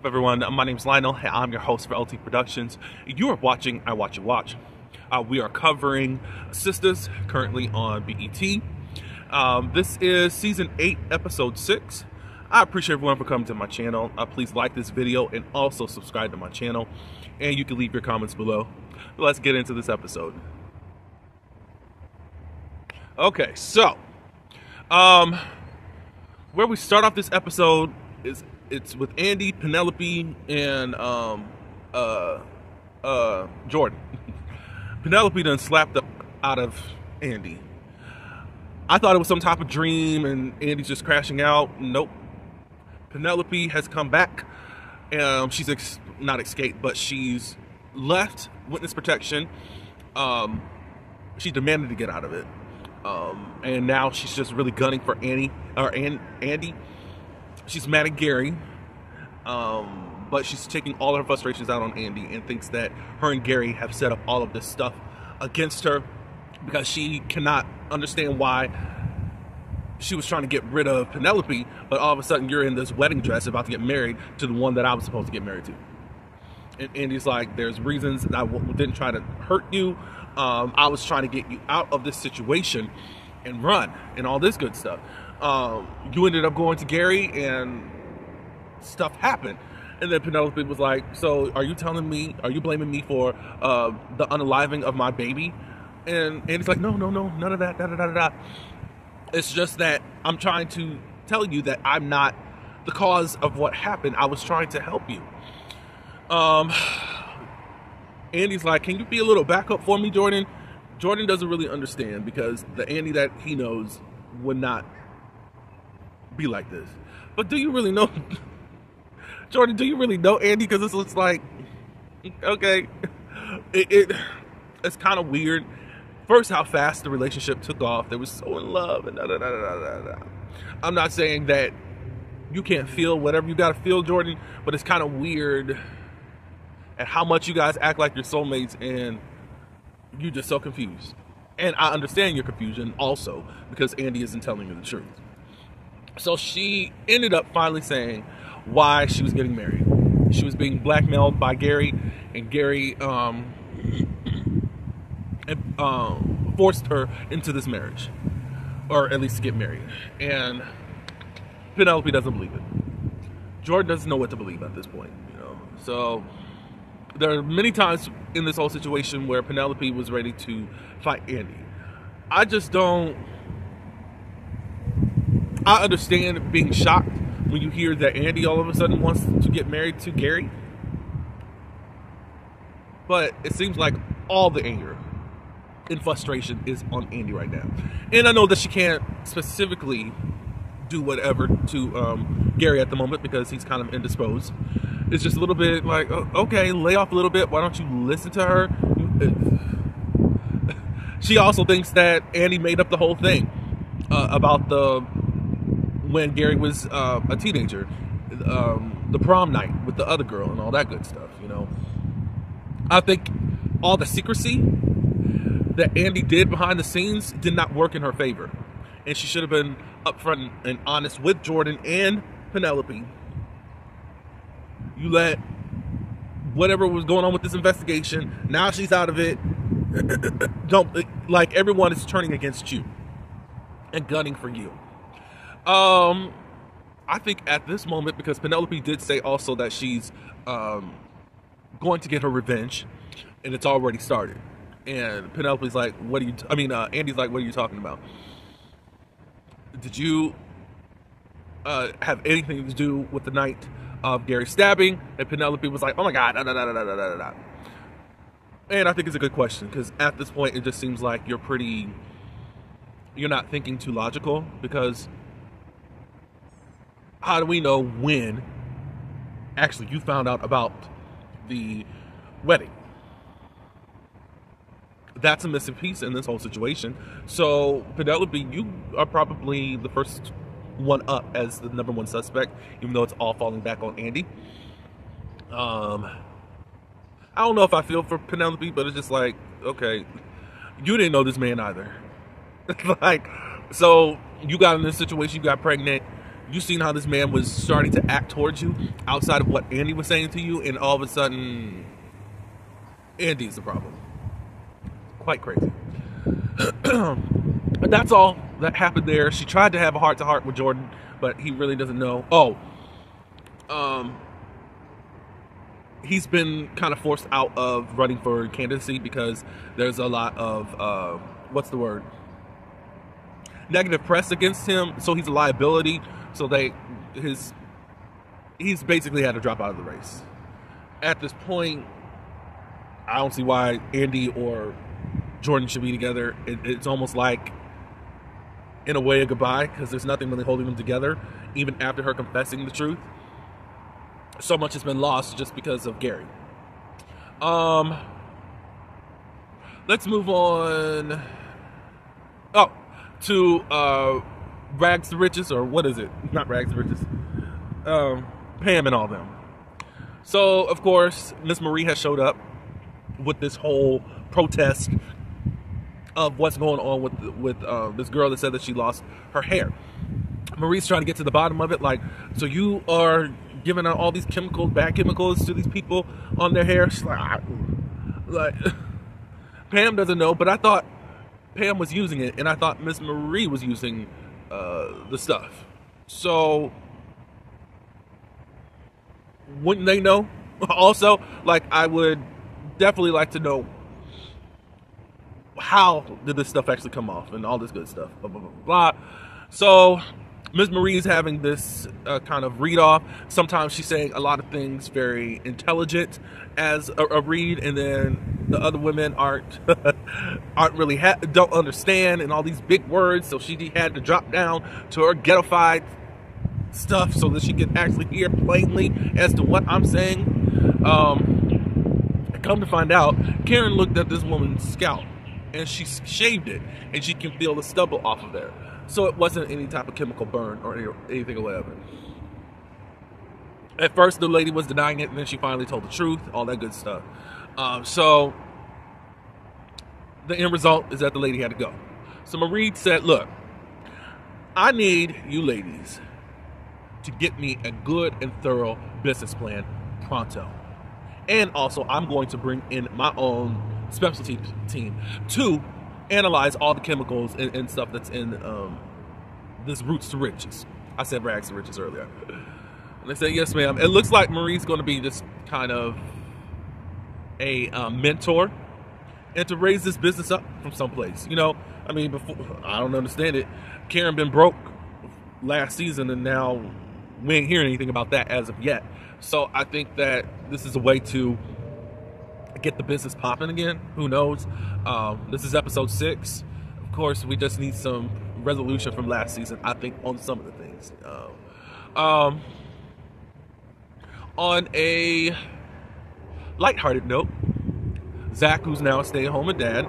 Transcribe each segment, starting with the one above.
Everyone, my name is Lionel. I'm your host for LT Productions. You are watching I Watch You Watch. We are covering Sistas, currently on BET. This is season 8, episode 6. I appreciate everyone for coming to my channel. Please like this video and also subscribe to my channel. And you can leave your comments below. Let's get into this episode. Okay, so where we start off this episode is it's with Andy, Penelope, and Jordan. Penelope done slapped up out of Andy. I thought it was some type of dream and Andy's just crashing out. Nope. Penelope has come back. She's not escaped, but she's left witness protection. She demanded to get out of it. And now she's just really gunning for Andy. She's mad at Gary, but she's taking all her frustrations out on Andy and thinks that her and Gary have set up all of this stuff against her because she cannot understand why she was trying to get rid of Penelope, but all of a sudden you're in this wedding dress about to get married to the one that I was supposed to get married to. And Andy's like, there's reasons that I didn't try to hurt you. I was trying to get you out of this situation and run and all this good stuff. You ended up going to Gary and stuff happened. And then Penelope was like, so are you blaming me for the unaliving of my baby? And Andy's like, no, none of that, It's just that I'm trying to tell you that I'm not the cause of what happened. I was trying to help you. Andy's like, can you be a little backup for me, Jordan? Jordan doesn't really understand because the Andy that he knows would not be like this. But do you really know, Jordan, do you really know Andy? Because this looks like, okay, it's kind of weird. First, how fast the relationship took off. They were so in love and I'm not saying that you can't feel whatever you got to feel, Jordan, but it's kind of weird at how much you guys act like you're soulmates and you're just so confused. And I understand your confusion also because Andy isn't telling you the truth. So she ended up finally saying why she was getting married. She was being blackmailed by Gary, and Gary forced her into this marriage, or at least to get married. And Penelope doesn't believe it. Jordan doesn't know what to believe at this point, you know. So there are many times in this whole situation where Penelope was ready to fight Andy. I understand being shocked when you hear that Andy all of a sudden wants to get married to Gary. But it seems like all the anger and frustration is on Andy right now. And I know that she can't specifically do whatever to Gary at the moment because he's kind of indisposed. It's just a little bit like, oh, okay, lay off a little bit. Why don't you listen to her? She also thinks that Andy made up the whole thing about when Gary was a teenager, the prom night with the other girl and all that good stuff, you know. I think all the secrecy that Andy did behind the scenes did not work in her favor. And she should have been upfront and honest with Jordan and Penelope. You let whatever was going on with this investigation, now she's out of it. Like, everyone is turning against you and gunning for you. I think at this moment, because Penelope did say also that she's going to get her revenge, and it's already started. And Penelope's like, Andy's like, what are you talking about? Did you have anything to do with the night of Gary's stabbing? And Penelope was like, oh my God, And I think it's a good question, because at this point, it just seems like you're not thinking too logical, because how do we know when actually you found out about the wedding? That's a missing piece in this whole situation. So Penelope, you are probably the first one up as the #1 suspect, even though it's all falling back on Andy. I don't know if I feel for Penelope, but it's just like, okay, you didn't know this man either. Like, so you got in this situation, you got pregnant, you seen how this man was starting to act towards you outside of what Andy was saying to you, and all of a sudden, Andy's the problem. Quite crazy. And that's all that happened there. She tried to have a heart-to-heart with Jordan, but he really doesn't know. He's been kind of forced out of running for candidacy because there's a lot of, negative press against him, so he's a liability. So he's basically had to drop out of the race. At this point, I don't see why Andy or Jordan should be together. It's almost like, in a way, a goodbye, because there's nothing really holding them together, even after her confessing the truth. So much has been lost just because of Gary. Let's move on. To Rags to Riches, or what is it? Not Rags to Riches. Pam and all them. So, of course, Miss Marie has showed up with this whole protest of what's going on with this girl that said that she lost her hair. Marie's trying to get to the bottom of it. Like, so you are giving out all these chemicals, bad chemicals, to these people on their hair? She's like Pam doesn't know, but I thought Pam was using it, and I thought Miss Marie was using the stuff. So wouldn't they know? Also, like, I would definitely like to know, how did this stuff actually come off and all this good stuff, blah, blah, blah, blah. So Miss Marie is having this kind of read off. Sometimes she's saying a lot of things very intelligent as a read, and then the other women aren't really don't understand, and all these big words. So she had to drop down to her ghettofied stuff so that she can actually hear plainly as to what I'm saying. Come to find out, Karen looked at this woman's scalp, and she shaved it, and she can feel the stubble off of there. So it wasn't any type of chemical burn or anything or whatever. At first, the lady was denying it, and then she finally told the truth, all that good stuff. So the end result is that the lady had to go. So Marie said, look, I need you ladies to get me a good and thorough business plan pronto. And also, I'm going to bring in my own specialty team to analyze all the chemicals and stuff that's in this Roots to Riches. I said Rags to Riches earlier. And they said, yes, ma'am. It looks like Marie's going to be this kind of a mentor, and to raise this business up from someplace. You know, I mean, before, I don't understand it. Karen been broke last season, and now we ain't hearing anything about that as of yet. So I think that this is a way to get the business popping again. Who knows? This is episode 6. Of course, we just need some resolution from last season, I think, on some of the things. On a lighthearted note, Zach, who's now a stay-at-home dad,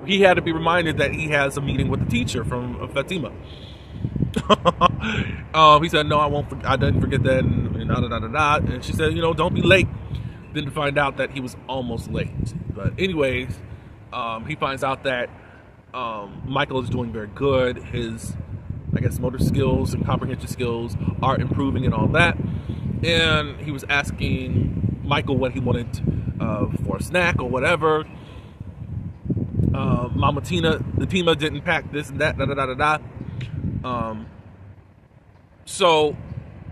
he had to be reminded that he has a meeting with the teacher from Fatima. He said, no, I didn't forget that, and she said, you know, don't be late. Then to find out that he was almost late. But anyways, he finds out that Michael is doing very good. His, I guess, motor skills and comprehension skills are improving and all that. And he was asking Michael what he wanted for a snack or whatever. Mama Tina didn't pack this and that, so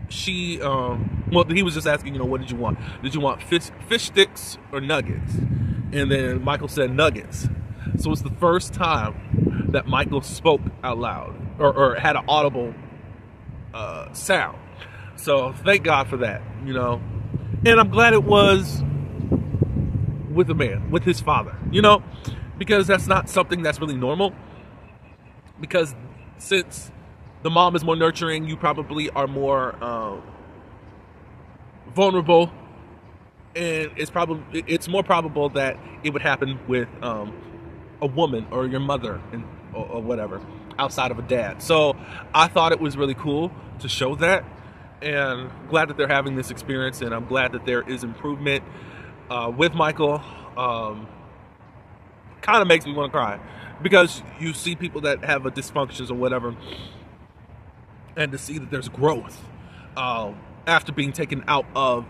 she, well, he was just asking, you know, what did you want? Did you want fish sticks or nuggets? And then Michael said nuggets. So it's the first time that Michael spoke out loud or had an audible sound. So thank God for that, you know. And I'm glad it was with a man, with his father, you know, because that's not something that's really normal. Because since the mom is more nurturing, you probably are more vulnerable, and it's more probable that it would happen with a woman or your mother or whatever outside of a dad. So I thought it was really cool to show that, and glad that they're having this experience, and I'm glad that there is improvement with Michael. Kind of makes me want to cry, because you see people that have a dysfunctions or whatever, and to see that there's growth after being taken out of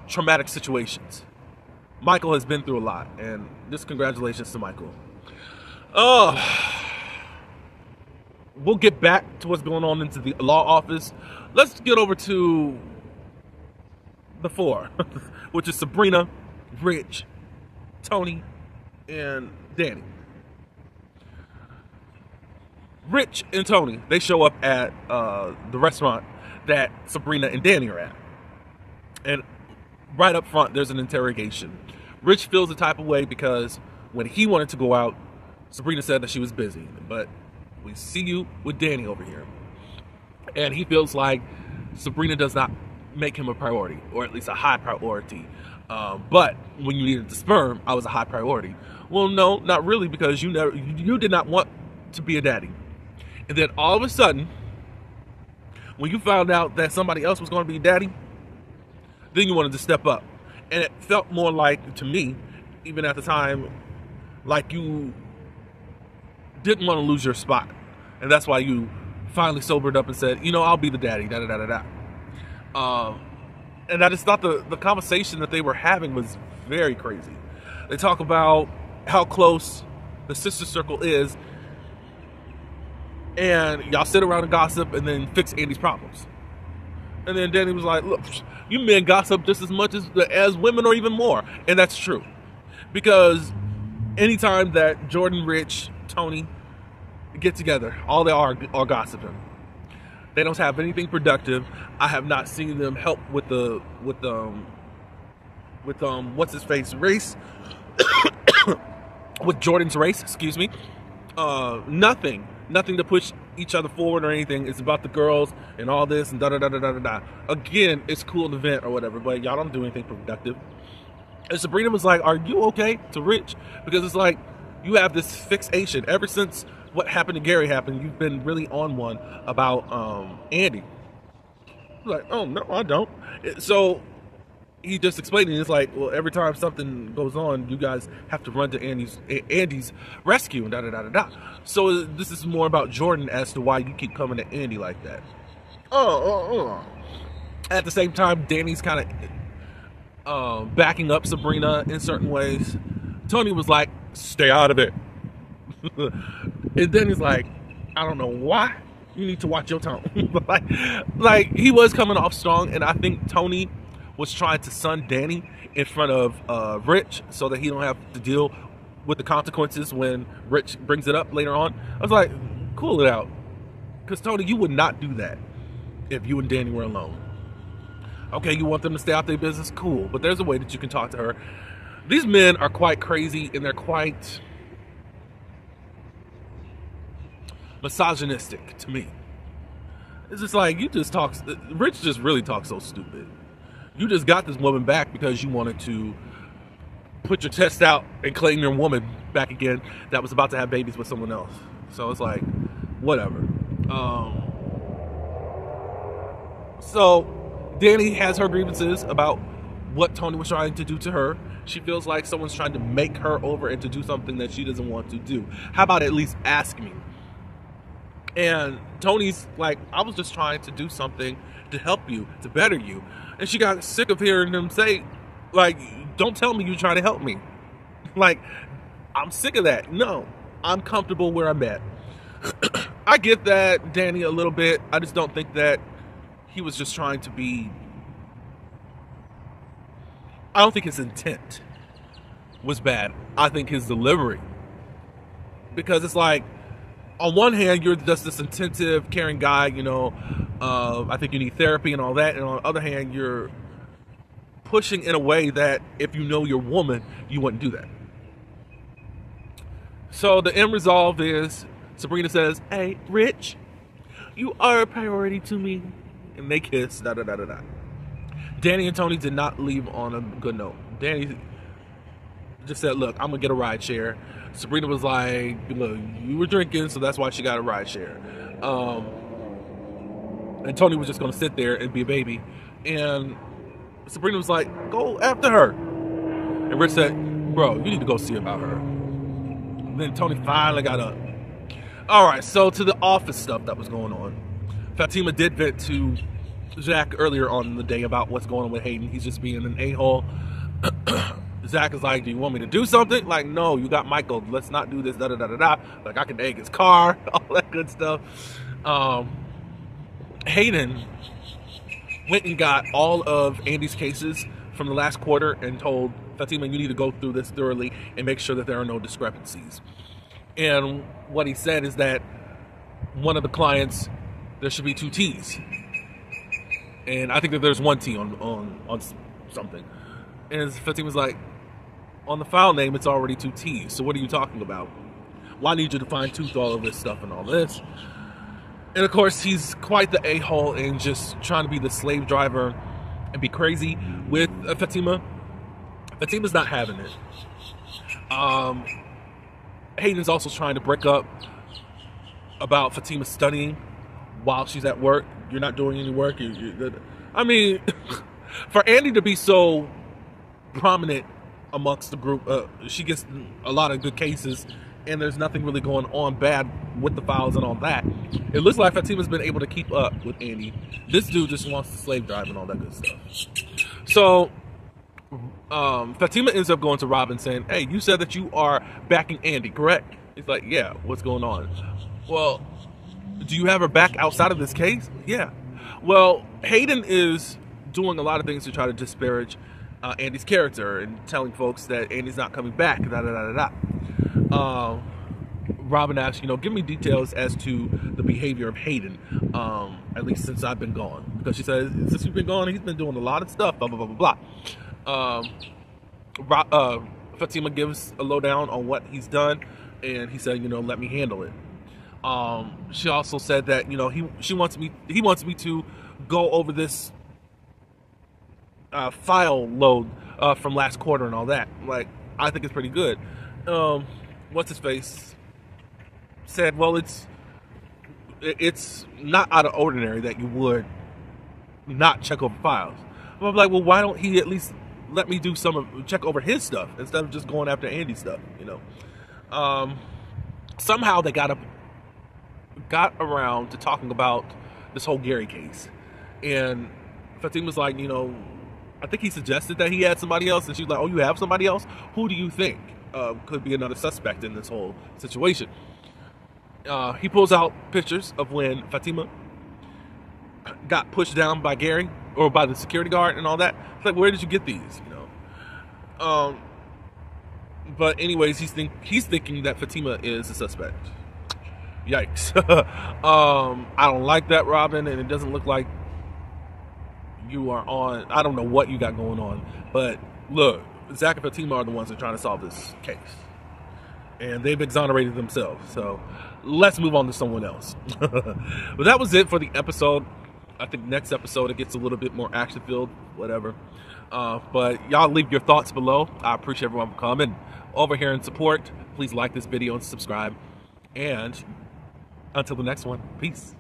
traumatic situations. Michael has been through a lot, and just congratulations to Michael. We'll get back to what's going on into the law office. Let's get over to the four, which is Sabrina, Rich, Tony, and Danny. Rich and Tony, they show up at the restaurant that Sabrina and Danny are at. And right up front, there's an interrogation. Rich feels the type of way because when he wanted to go out, Sabrina said that she was busy. But we see you with Danny over here. And he feels like Sabrina does not make him a priority, or at least a high priority. But when you needed the sperm, I was a high priority. Well, no, not really, because you did not want to be a daddy. And then all of a sudden, when you found out that somebody else was going to be daddy, then you wanted to step up. And it felt more like, to me, even at the time, like you didn't want to lose your spot. And that's why you finally sobered up and said, you know, I'll be the daddy, da-da-da-da-da. And I just thought the conversation that they were having was very crazy. They talk about how close the sister circle is, and y'all sit around and gossip and then fix Andy's problems. And then Danny was like, look, you men gossip just as much as women, or even more. And that's true. Because anytime that Jordan, Rich, Tony get together, all they are gossiping. They don't have anything productive. I have not seen them help with what's his face race, with Jordan's race. Excuse me. Nothing to push each other forward or anything. It's about the girls and all this and da da da da da da. Again, it's cool to vent or whatever, but y'all don't do anything productive. And Sabrina was like, "Are you okay?" to Rich, because it's like you have this fixation ever since what happened to Gary happened. You've been really on one about Andy. Like, oh no, I don't. So he just explained it. It's like, well, every time something goes on, you guys have to run to Andy's rescue and da da da da da. So this is more about Jordan as to why you keep coming to Andy like that. At the same time, Danny's kind of backing up Sabrina in certain ways. Tony was like, stay out of it. And then he's like, I don't know why. You need to watch your tone. like he was coming off strong, and I think Tony was trying to sun Danny in front of Rich so that he don't have to deal with the consequences when Rich brings it up later on. I was like, cool it out. Because Tony, you would not do that if you and Danny were alone. Okay, you want them to stay out their business? Cool. But there's a way that you can talk to her. These men are quite crazy, and they're quite misogynistic to me. It's just like, Rich just really talks so stupid. You just got this woman back because you wanted to put your chest out and claim your woman back again that was about to have babies with someone else. So it's like, whatever. So Danny has her grievances about what Tony was trying to do to her. She feels like someone's trying to make her over and to do something that she doesn't want to do. How about at least ask me? And Tony's like, I was just trying to do something to help you, to better you. And she got sick of hearing them say, like, don't tell me you're trying to help me. Like, I'm sick of that. No, I'm comfortable where I'm at. I get that, Danny, a little bit. I just don't think that he was just trying to be... I don't think his intent was bad. I think his delivery. Because it's like, on one hand, you're just this attentive, caring guy, you know, I think you need therapy and all that. And on the other hand, you're pushing in a way that if you know your woman, you wouldn't do that. So the end result is Sabrina says, hey, Rich, you are a priority to me. And they kiss, da da da da da. Danny and Tony did not leave on a good note. Danny just said, look, I'm going to get a ride share. Sabrina was like, look, you were drinking, so that's why she got a ride share. And Tony was just going to sit there and be a baby. And Sabrina was like, go after her. And Rich said, bro, you need to go see about her. And then Tony finally got up. All right, so to the office stuff that was going on. Fatima did vent to Zach earlier on in the day about what's going on with Hayden. He's just being an a-hole. Zach is like, do you want me to do something? Like, no, you got Michael. Let's not do this, da-da-da-da-da. Like, I can egg his car, all that good stuff. Hayden went and got all of Andy's cases from the last quarter and told Fatima, you need to go through this thoroughly and make sure that there are no discrepancies. And what he said is that one of the clients, there should be 2 T's. And I think that there's 1 T on something. And Fatima's like, on the file name, it's already 2 T's. So what are you talking about? Well, I need you to fine tooth all of this stuff and all this. And of course, he's quite the a-hole and just trying to be the slave driver and be crazy with Fatima. Fatima's not having it. Hayden's also trying to break up about Fatima studying while she's at work. You're not doing any work. I mean, for Andy to be so prominent amongst the group, she gets a lot of good cases, and there's nothing really going on bad with the files and all that. It looks like Fatima's been able to keep up with Andy. This dude just wants to slave drive and all that good stuff. So Fatima ends up going to Robin saying, hey, you said that you are backing Andy, correct? He's like, yeah, what's going on? Well, do you have her back outside of this case? Yeah. Well, Hayden is doing a lot of things to try to disparage Andy's character and telling folks that Andy's not coming back, Robin asks, give me details as to the behavior of Hayden, at least since I've been gone. Because she says, since you've been gone, he's been doing a lot of stuff, blah, blah, blah, blah, blah. Fatima gives a lowdown on what he's done, and he said, let me handle it. She also said that, he wants me to go over this file load from last quarter and all that. Like, I think it's pretty good. What's his face said, well, it's not out of ordinary that you would not check over files. I'm like, well, why don't he at least let me do check over his stuff instead of just going after Andy's stuff, Somehow they got around to talking about this whole Gary case, and Fatima's like, I think he suggested that he had somebody else, and she's like, oh, you have somebody else? Who do you think could be another suspect in this whole situation? He pulls out pictures of when Fatima got pushed down by Gary, or by the security guard and all that. It's like, where did you get these? But anyways, he's thinking that Fatima is a suspect. Yikes. I don't like that, Robin, and it doesn't look like you are on. I don't know what you got going on, but look, Zach and Fatima are the ones that are trying to solve this case, and they've exonerated themselves. So let's move on to someone else. But that was it for the episode. I think next episode it gets a little bit more action filled, whatever. But y'all leave your thoughts below. I appreciate everyone for coming over here and support. Please like this video and subscribe. And until the next one, peace.